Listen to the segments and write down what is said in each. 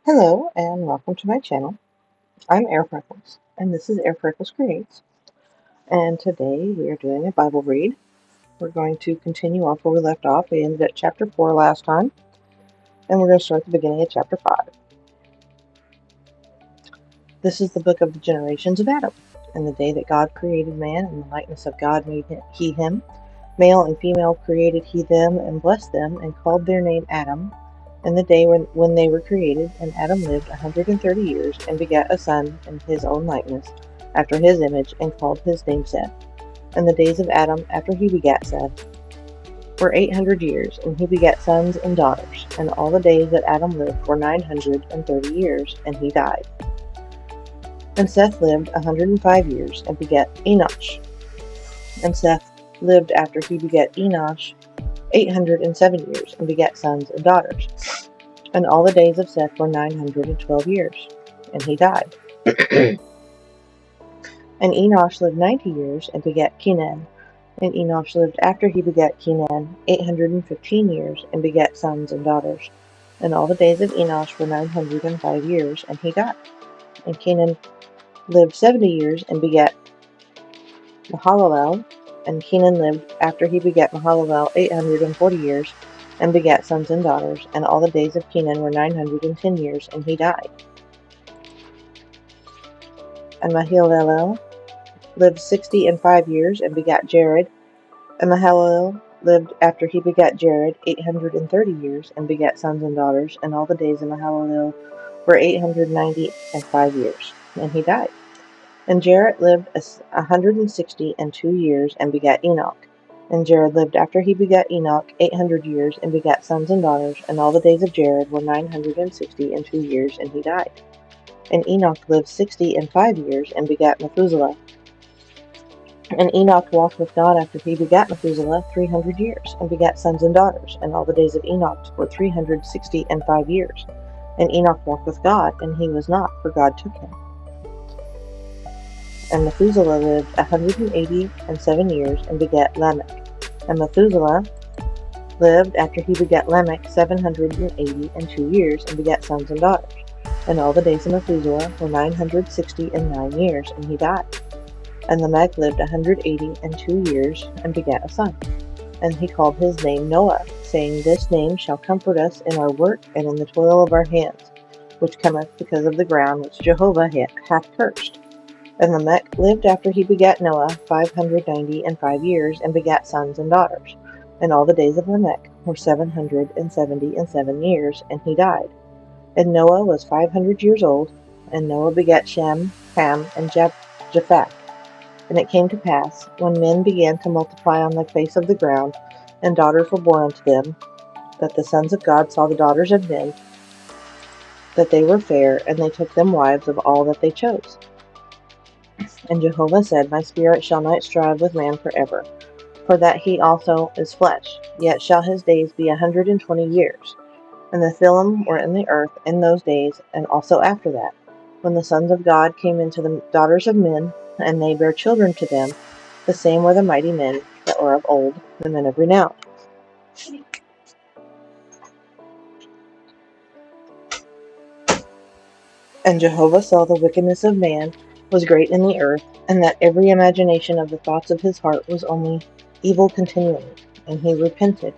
Hello and welcome to my channel. I'm Airfreckles and this is Airfreckles Creates. And today we are doing a Bible read. We're going to continue off where we left off. We ended at chapter 4 last time, and we're going to start at the beginning of chapter 5. This is the book of the generations of Adam. And the day that God created man, in the likeness of God made he him. Male and female created he them, and blessed them, and called their name Adam. And the day when they were created, and Adam lived 130 years, and begat a son in his own likeness, after his image, and called his name Seth. And the days of Adam, after he begat Seth, were 800 years, and he begat sons and daughters. And all the days that Adam lived were 930 years, and he died. And Seth lived 105 years, and begat Enosh. And Seth lived after he begat Enosh 807 years, and begat sons and daughters. And all the days of Seth were 912 years, and he died. And Enosh lived 90 years, and begat Kenan. And Enosh lived after he begat Kenan 815 years, and begat sons and daughters. And all the days of Enosh were 905 years, and he died. And Kenan lived 70 years, and begat Mahalalel. And Kenan lived after he begat Mahalalel 840 years, and begat sons and daughters. And all the days of Kenan were 910 years, and he died. And Mahalalel lived 65 years, and begat Jared. And Mahalalel lived after he begat Jared 830 years, and begat sons and daughters. And all the days of Mahalalel were 895 years, and he died. And Jared lived 162 years, and begat Enoch. And Jared lived after he begat Enoch 800 years, and begat sons and daughters. And all the days of Jared were 962 years, and he died. And Enoch lived 65 years, and begat Methuselah. And Enoch walked with God after he begat Methuselah 300 years, and begat sons and daughters. And all the days of Enoch were 365 years. And Enoch walked with God, and he was not, for God took him. And Methuselah lived 187 years, and begat Lamech. And Methuselah lived after he begat Lamech 782 years, and begat sons and daughters. And all the days of Methuselah were 969 years, and he died. And Lamech lived 182 years, and begat a son. And he called his name Noah, saying, This name shall comfort us in our work and in the toil of our hands, which cometh because of the ground which Jehovah hath cursed. And Lamech lived after he begat Noah 595 years, and begat sons and daughters. And all the days of Lamech were 777 years, and he died. And Noah was 500 years old, and Noah begat Shem, Ham, and Japheth. And it came to pass, when men began to multiply on the face of the ground, and daughters were born unto them, that the sons of God saw the daughters of men, that they were fair, and they took them wives of all that they chose. And Jehovah said, My spirit shall not strive with man forever, for that he also is flesh, yet shall his days be 120 years. And the Nephilim were in the earth in those days, and also after that, when the sons of God came into the daughters of men, and they bare children to them. The same were the mighty men that were of old, the men of renown. And Jehovah saw the wickedness of man was great in the earth, and that every imagination of the thoughts of his heart was only evil continually. And he repented,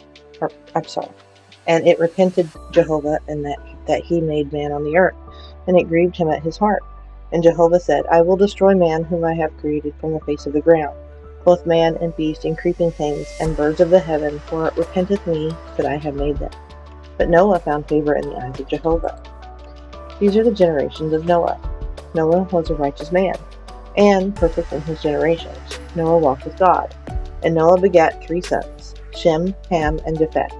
and it repented Jehovah, and that he made man on the earth, and it grieved him at his heart. And Jehovah said, I will destroy man whom I have created from the face of the ground, both man and beast and creeping things, and birds of the heaven, for it repenteth me that I have made them. But Noah found favor in the eyes of Jehovah. These are the generations of Noah. Noah was a righteous man, and perfect in his generations. Noah walked with God. And Noah begat 3 sons, Shem, Ham, and Japheth.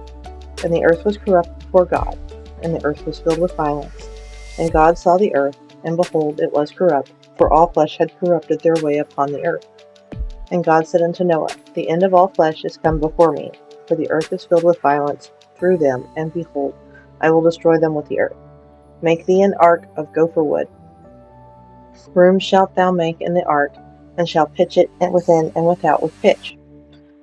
And the earth was corrupt before God, and the earth was filled with violence. And God saw the earth, and behold, it was corrupt, for all flesh had corrupted their way upon the earth. And God said unto Noah, The end of all flesh is come before me, for the earth is filled with violence through them, and behold, I will destroy them with the earth. Make thee an ark of gopher wood. Rooms shalt thou make in the ark, and shalt pitch it within and without with pitch.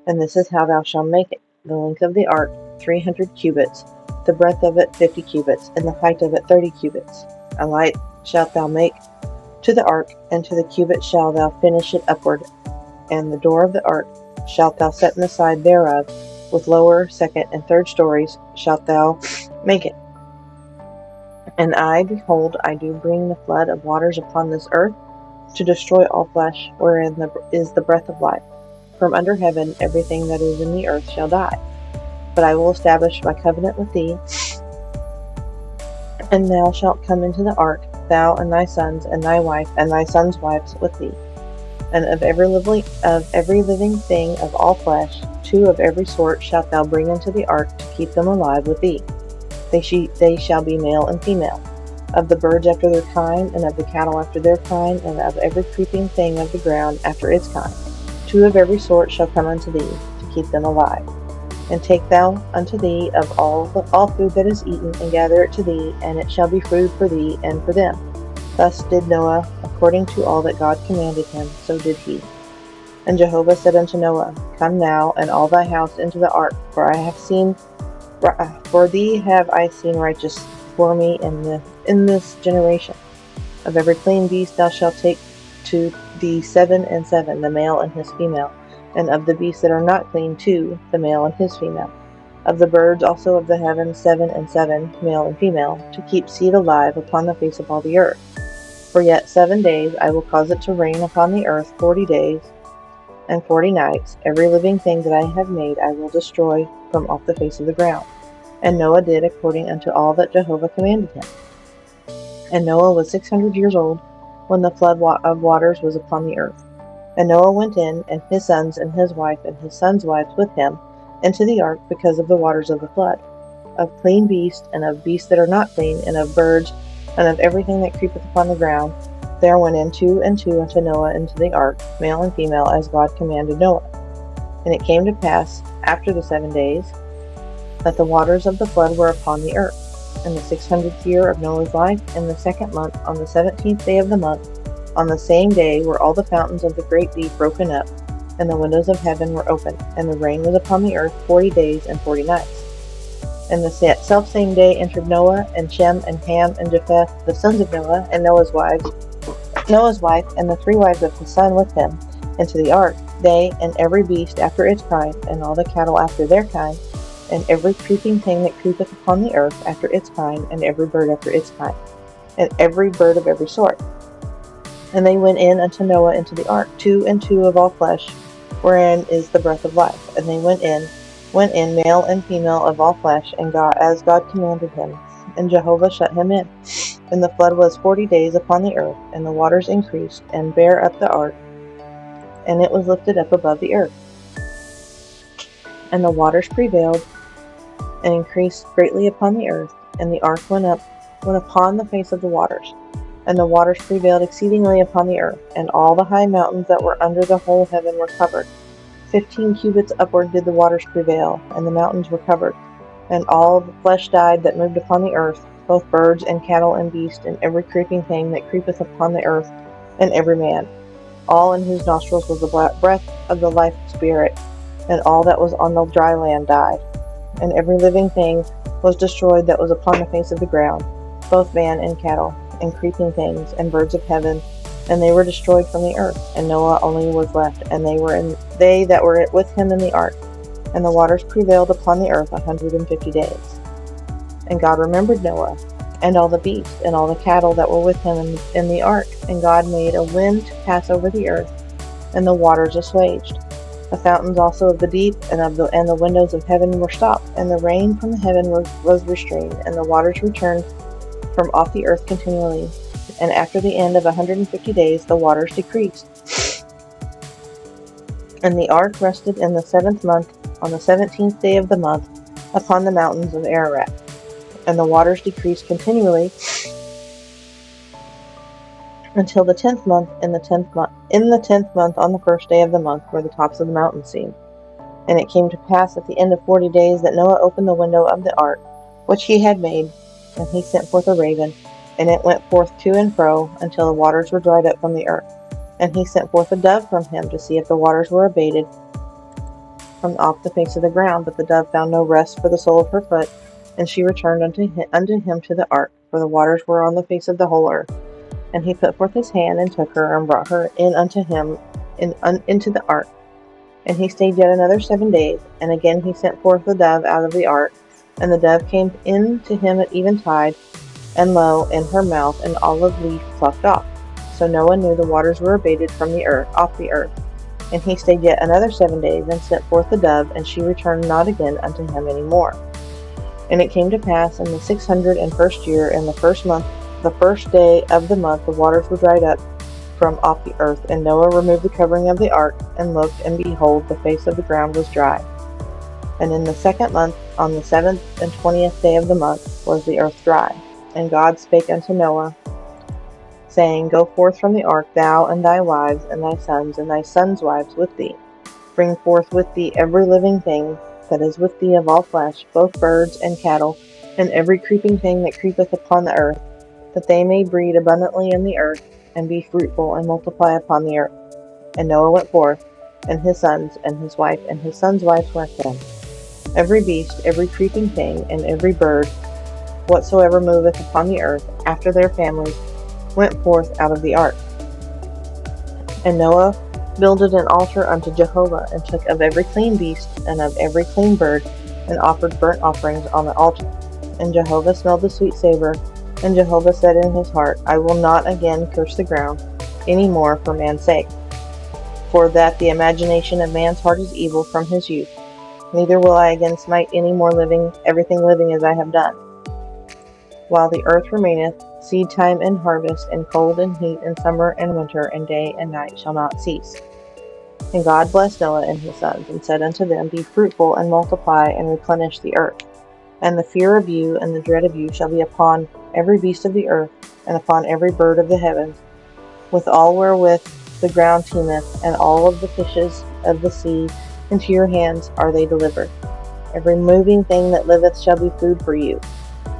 And this is how thou shalt make it. The length of the ark 300 cubits, the breadth of it 50 cubits, and the height of it 30 cubits. A light shalt thou make to the ark, and to the cubit shalt thou finish it upward. And the door of the ark shalt thou set in the side thereof, with lower, second, and third stories shalt thou make it. And I, behold, I do bring the flood of waters upon this earth, to destroy all flesh, wherein is the breath of life. From under heaven everything that is in the earth shall die. But I will establish my covenant with thee, and thou shalt come into the ark, thou and thy sons, and thy wife, and thy sons' wives with thee. And of every living thing of all flesh, 2 of every sort shalt thou bring into the ark, to keep them alive with thee. They shall be male and female. Of the birds after their kind, and of the cattle after their kind, and of every creeping thing of the ground after its kind, 2 of every sort shall come unto thee, to keep them alive. And take thou unto thee of all food that is eaten, and gather it to thee, and it shall be food for thee and for them. Thus did Noah, according to all that God commanded him, so did he. And Jehovah said unto Noah, Come now, and all thy house into the ark, for thee have I seen righteous for me in this generation. Of every clean beast thou shalt take to thee 7 and 7, the male and his female, and of the beasts that are not clean 2, the male and his female. Of the birds also of the heavens 7 and 7, male and female, to keep seed alive upon the face of all the earth. For yet 7 days I will cause it to rain upon the earth 40 days and 40 nights. Every living thing that I have made I will destroy from off the face of the ground. And Noah did according unto all that Jehovah commanded him. And Noah was 600 years old when the flood of waters was upon the earth. And Noah went in, and his sons, and his wife, and his sons' wives with him, into the ark because of the waters of the flood. Of clean beasts, and of beasts that are not clean, and of birds, and of everything that creepeth upon the ground, there went in 2 and 2 unto Noah into the ark, male and female, as God commanded Noah. And it came to pass, after the 7 days, that the waters of the flood were upon the earth. In the 600th year of Noah's life, in the 2nd month, on the 17th day of the month, on the same day were all the fountains of the great deep broken up, and the windows of heaven were opened, and the rain was upon the earth 40 days and 40 nights. And the selfsame day entered Noah, and Shem, and Ham, and Japheth, the sons of Noah, and Noah's wife, and the 3 wives of his son with him, into the ark, they, and every beast after its kind, and all the cattle after their kind, and every creeping thing that creepeth upon the earth after its kind, and every bird after its kind, and every bird of every sort. And they went in unto Noah into the ark, 2 and 2 of all flesh, wherein is the breath of life. And they went in male and female of all flesh, and as God commanded him. And Jehovah shut him in. And the flood was 40 days upon the earth, and the waters increased, and bare up the ark, and it was lifted up above the earth. And the waters prevailed, and increased greatly upon the earth, and the ark went upon the face of the waters. And the waters prevailed exceedingly upon the earth, and all the high mountains that were under the whole heaven were covered. 15 cubits upward did the waters prevail, and the mountains were covered. And all the flesh died that moved upon the earth, both birds and cattle and beast, and every creeping thing that creepeth upon the earth, and every man, all in whose nostrils was the breath of the life spirit, and all that was on the dry land died. And every living thing was destroyed that was upon the face of the ground, both man and cattle, and creeping things, and birds of heaven, and they were destroyed from the earth. And Noah only was left, and they that were with him in the ark. And the waters prevailed upon the earth 150 days. And God remembered Noah, and all the beasts, and all the cattle that were with him in the ark. And God made a wind to pass over the earth, and the waters assuaged. The fountains also of the deep, and the windows of heaven were stopped, and the rain from the heaven was restrained, and the waters returned from off the earth continually. And after the end of 150 days the waters decreased. And the ark rested in the 7th month, on the 17th day of the month, upon the mountains of Ararat. And the waters decreased continually until the 10th month. In the 10th month, on the 1st day of the month, were the tops of the mountains seen. And it came to pass at the end of 40 days that Noah opened the window of the ark, which he had made, and he sent forth a raven, and it went forth to and fro until the waters were dried up from the earth. And he sent forth a dove from him to see if the waters were abated from off the face of the ground. But the dove found no rest for the sole of her foot, And she returned unto him to the ark, for the waters were on the face of the whole earth. And he put forth his hand, and took her, and brought her in unto him into the ark. And he stayed yet another 7 days. And again he sent forth the dove out of the ark. And the dove came in to him at eventide, and lo, in her mouth an olive leaf plucked off. So Noah knew the waters were abated from the earth, off the earth. And he stayed yet another 7 days, and sent forth the dove, and she returned not again unto him any more. And it came to pass in the 601st year, in the first month, the first day of the month, the waters were dried up from off the earth. And Noah removed the covering of the ark, and looked, and behold, the face of the ground was dry. And in the second month, on the 27th day of the month, was the earth dry. And God spake unto Noah, saying, Go forth from the ark, thou and thy wives, and thy sons' wives with thee. Bring forth with thee every living thing that is with thee of all flesh, both birds and cattle, and every creeping thing that creepeth upon the earth, that they may breed abundantly in the earth, and be fruitful, and multiply upon the earth. And Noah went forth, and his sons, and his wife, and his sons' wives with him. Every beast, every creeping thing, and every bird, whatsoever moveth upon the earth, after their families, went forth out of the ark. And Noah builded an altar unto Jehovah, and took of every clean beast, and of every clean bird, and offered burnt offerings on the altar. And Jehovah smelled the sweet savor. And Jehovah said in his heart, I will not again curse the ground any more for man's sake, for that the imagination of man's heart is evil from his youth. Neither will I again smite any more everything living as I have done. While the earth remaineth, seed time and harvest, and cold and heat, and summer and winter, and day and night shall not cease. And God blessed Noah and his sons, and said unto them, Be fruitful, and multiply, and replenish the earth. And the fear of you and the dread of you shall be upon every beast of the earth, and upon every bird of the heavens, with all wherewith the ground teemeth, and all of the fishes of the sea. Into your hands are they delivered. Every moving thing that liveth shall be food for you.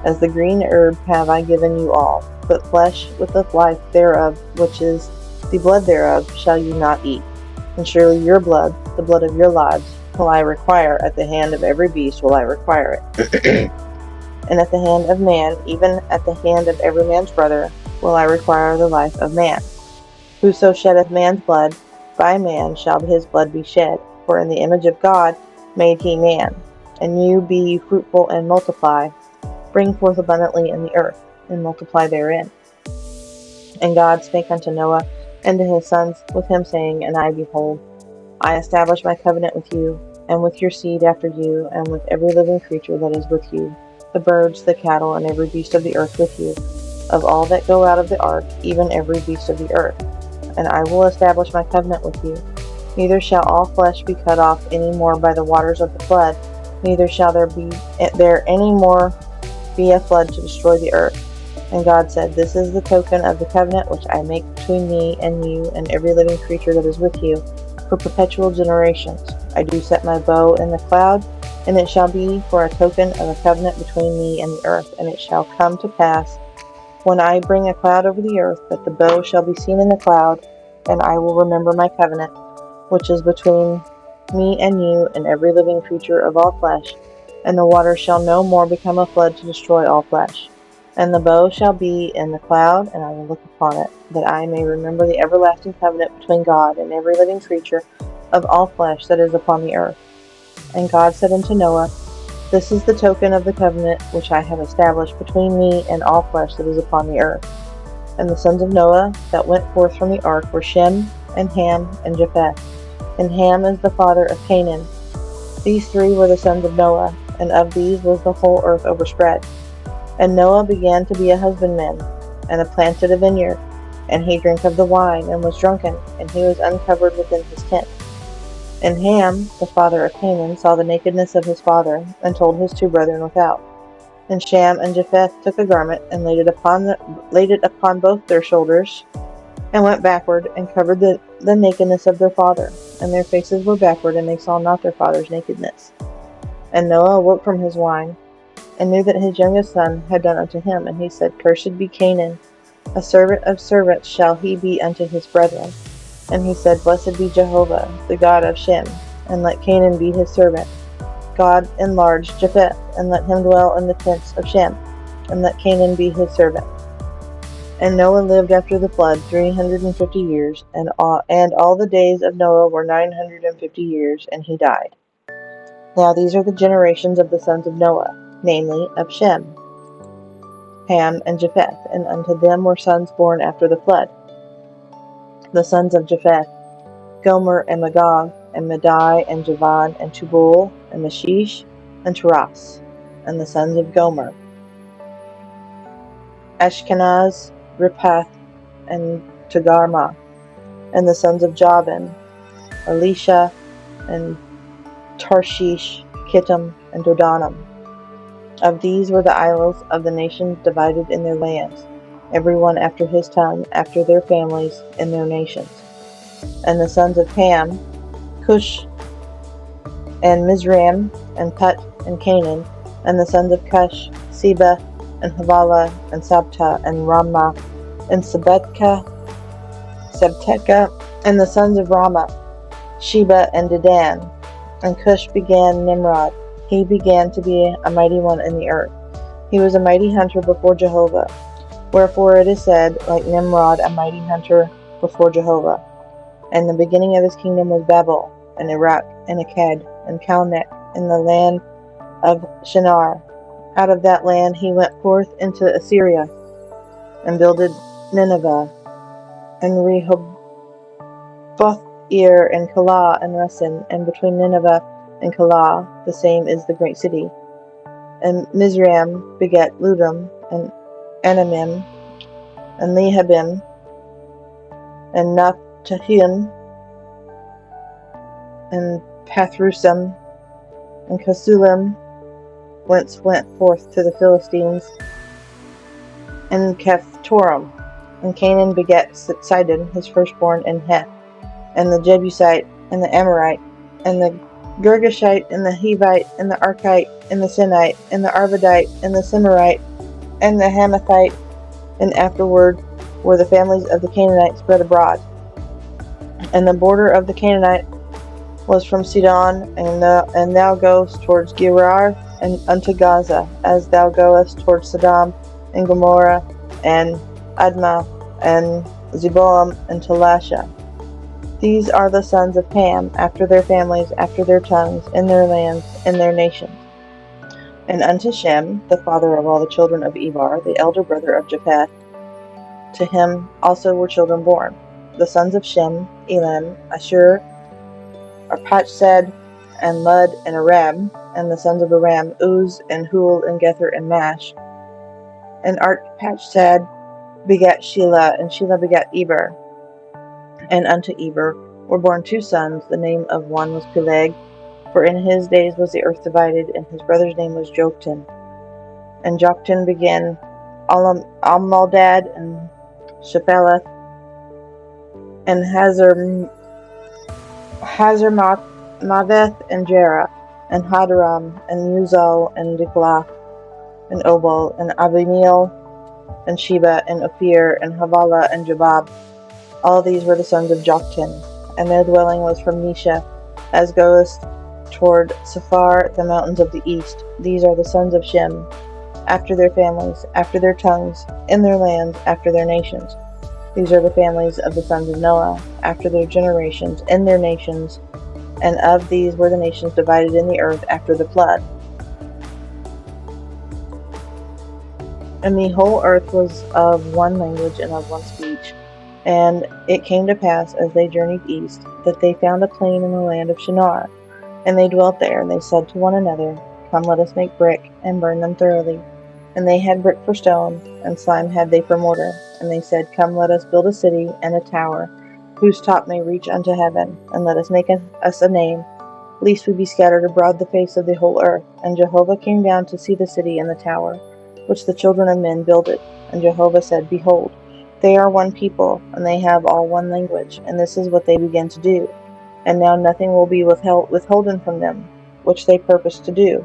As the green herb have I given you all, but flesh with the life thereof, which is the blood thereof, shall you not eat. And surely your blood, the blood of your lives, will I require. At the hand of every beast will I require it. And at the hand of man, even at the hand of every man's brother, will I require the life of man. Whoso sheddeth man's blood, by man shall his blood be shed. For in the image of God made he man. And you be ye fruitful, and multiply. Bring forth abundantly in the earth, and multiply therein. And God spake unto Noah and to his sons with him, saying, And I, behold, I establish my covenant with you, and with your seed after you, and with every living creature that is with you, the birds, the cattle, and every beast of the earth with you, of all that go out of the ark, even every beast of the earth. And I will establish my covenant with you. Neither shall all flesh be cut off any more by the waters of the flood, neither shall there any more be a flood to destroy the earth. And God said, This is the token of the covenant which I make between me and you and every living creature that is with you, for perpetual generations. I do set my bow in the cloud, and it shall be for a token of a covenant between me and the earth. And it shall come to pass, when I bring a cloud over the earth, that the bow shall be seen in the cloud, and I will remember my covenant, which is between me and you and every living creature of all flesh. And the waters shall no more become a flood to destroy all flesh. And the bow shall be in the cloud, and I will look upon it, that I may remember the everlasting covenant between God and every living creature of all flesh that is upon the earth. And God said unto Noah, This is the token of the covenant which I have established between me and all flesh that is upon the earth. And the sons of Noah that went forth from the ark were Shem, and Ham, and Japheth. And Ham is the father of Canaan. These three were the sons of Noah, and of these was the whole earth overspread. And Noah began to be a husbandman, and planted a vineyard, and he drank of the wine, and was drunken, and he was uncovered within his tent. And Ham, the father of Canaan, saw the nakedness of his father, and told his two brethren without. And Shem and Japheth took a garment, and laid it upon both their shoulders, and went backward, and covered the nakedness of their father. And their faces were backward, and they saw not their father's nakedness. And Noah awoke from his wine, and knew that his youngest son had done unto him. And he said, Cursed be Canaan, a servant of servants shall he be unto his brethren. And he said, Blessed be Jehovah, the God of Shem, and let Canaan be his servant. God enlarged Japheth, and let him dwell in the tents of Shem, and let Canaan be his servant. And Noah lived after the flood 350 years, and all the days of Noah were 950 years, and he died. Now these are the generations of the sons of Noah, namely of Shem, Ham, and Japheth, and unto them were sons born after the flood. The sons of Japheth, Gomer, and Magog, and Madai, and Javan, and Tubal, and Meshish, and Taras. And the sons of Gomer, Ashkenaz, Riphath, and Togarmah. And the sons of Javan, Elisha, and Tarshish, Kittim, and Dodanim. Of these were the isles of the nations divided in their lands, every one after his tongue, after their families, in their nations. And the sons of Ham, Cush, and Mizraim, and Put, and Canaan. And the sons of Cush, Seba, and Havilah, and Sabta, and Ramah, and Sabteka. And the sons of Ramah, Sheba, and Dedan. And Cush began Nimrod. He began to be a mighty one in the earth. He was a mighty hunter before Jehovah. Wherefore it is said, like Nimrod, a mighty hunter before Jehovah. And the beginning of his kingdom was Babel, and Iraq, and Akkad, and Calneh, in the land of Shinar. Out of that land he went forth into Assyria, and builded Nineveh, and Rehoboth-ir, and Calah, and Resen, and between Nineveh and Calah, the same is the great city. And Mizraim begat Ludum, and Anamim, and Lehabim, and Naphtahim, and Pathrusim, and Casulim, whence went forth to the Philistines, and Caphtorim. And Canaan begat Sidon, his firstborn, and Heth, and the Jebusite, and the Amorite, and the Girgashite, and the Hivite, and the Arkite, and the Sinite, and the Arvadite, and the Simarite, and the Hamathite. And afterward were the families of the Canaanites spread abroad. And the border of the Canaanite was from Sidon, and thou goest towards Gerar, and unto Gaza, as thou goest towards Sodom, and Gomorrah, and Admah, and Zeboam, and Talasha. These are the sons of Ham, after their families, after their tongues, in their lands, in their nations. And unto Shem, the father of all the children of Eber, the elder brother of Japheth, to him also were children born. The sons of Shem, Elam, Ashur, Arpachshad, and Lud, and Aram. And the sons of Aram, Uz, and Hul, and Gether, and Mash. And Arpachshad begat Shelah, and Shelah begat Eber. And unto Eber were born two sons. The name of one was Peleg, for in his days was the earth divided, and his brother's name was Joktan. And Joktan began Almodad, and Shepheleth, and Hazarmaveth, and Jerah, and Hadaram, and Uzal, and Diklah, and Obal, and Abimael, and Sheba, and Ophir, and Havilah, and Jobab. All these were the sons of Joktan, and their dwelling was from Mesha, as goest toward Sephar, the mountains of the east. These are the sons of Shem, after their families, after their tongues, in their lands, after their nations. These are the families of the sons of Noah, after their generations, in their nations, and of these were the nations divided in the earth after the flood. And the whole earth was of one language and of one speech. And it came to pass, as they journeyed east, that they found a plain in the land of Shinar. And they dwelt there, and they said to one another, Come, let us make brick, and burn them thoroughly. And they had brick for stone, and slime had they for mortar. And they said, Come, let us build a city and a tower, whose top may reach unto heaven, and let us make us a name, lest we be scattered abroad the face of the whole earth. And Jehovah came down to see the city and the tower, which the children of men builded. And Jehovah said, Behold, they are one people, and they have all one language, and this is what they begin to do. And now nothing will be withholden from them, which they purpose to do.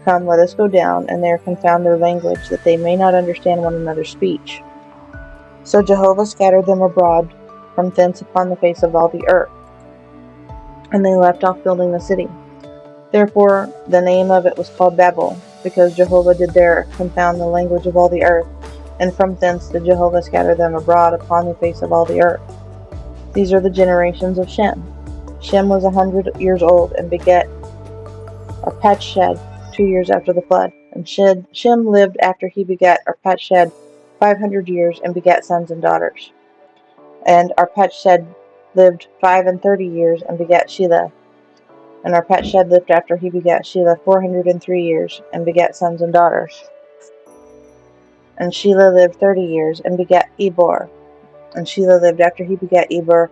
Come, let us go down, and there confound their language, that they may not understand one another's speech. So Jehovah scattered them abroad from thence upon the face of all the earth. And they left off building the city. Therefore the name of it was called Babel, because Jehovah did there confound the language of all the earth, and from thence did Jehovah scatter them abroad upon the face of all the earth. These are the generations of Shem. Shem was 100 years old, and begat Arpachshad 2 years after the flood. And Shem lived after he begat Arpachshad 500 years, and begat sons and daughters. And Arpachshad lived 35 years, and begat Shelah. And Arpachshad lived after he begat Shelah 403 years, and begat sons and daughters. And Shelah lived 30 years, and begat Eber. And Shelah lived after he begat Eber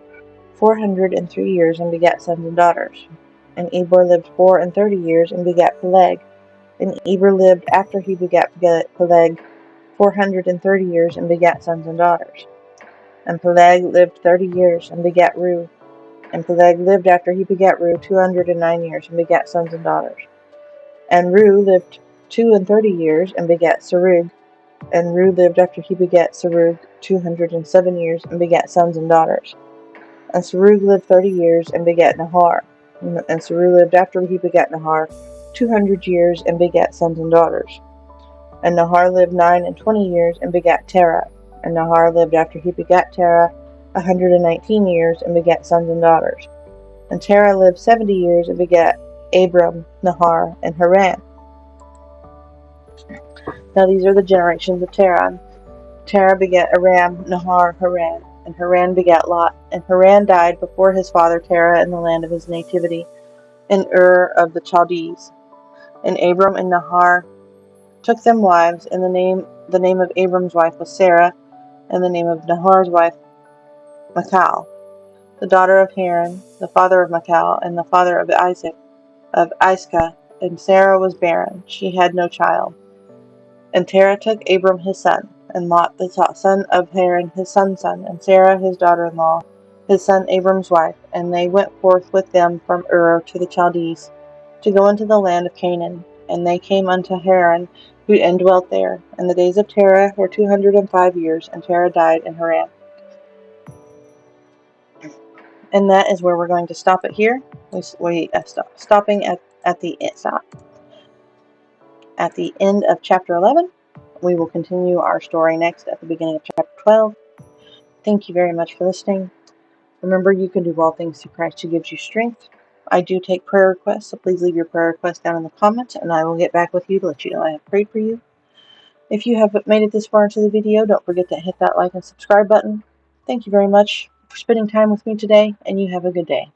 403 years, and begat sons and daughters. And Eber lived 34 years, and begat Peleg. And Eber lived after he begat Peleg 430 years, and begat sons and daughters. And Peleg lived 30 years, and begat Reu. And Peleg lived after he begat Reu 209 years, and begat sons and daughters. And Reu lived 32 years, and begat Serug. And Reu lived after he begat Serug 207 years, and begat sons and daughters. And Serug lived 30 years, and begat Nahor. And Serug lived after he begat Nahor 200 years, and begat sons and daughters. And Nahor lived 29 years, and begat Terah. And Nahor lived after he begat Terah 119 years, and begat sons and daughters. And Terah lived 70 years, and begat Abram, Nahor, and Haran. Now these are the generations of Terah. Terah begat Aram, Nahor, Haran. And Haran begat Lot. And Haran died before his father Terah in the land of his nativity, in Ur of the Chaldees. And Abram and Nahor took them wives, and the name of Abram's wife was Sarah, and the name of Nahor's wife Michal, the daughter of Haran, the father of Michal, and the father of Isaac, of Iscah. And Sarah was barren; she had no child. And Terah took Abram his son, and Lot the son of Haran his son's son, and Sarah his daughter-in-law, his son Abram's wife, and they went forth with them from Ur to the Chaldees, to go into the land of Canaan. And they came unto Haran, and dwelt there. And the days of Terah were 205 years, and Terah died in Haran. And that is where we're going to stop it here. Stopping at the end of chapter 11. We will continue our story next at the beginning of chapter 12. Thank you very much for listening. Remember, you can do all things through Christ who gives you strength. I do take prayer requests, so please leave your prayer requests down in the comments, and I will get back with you to let you know I have prayed for you. If you have made it this far into the video, don't forget to hit that like and subscribe button. Thank you very much for spending time with me today, and you have a good day.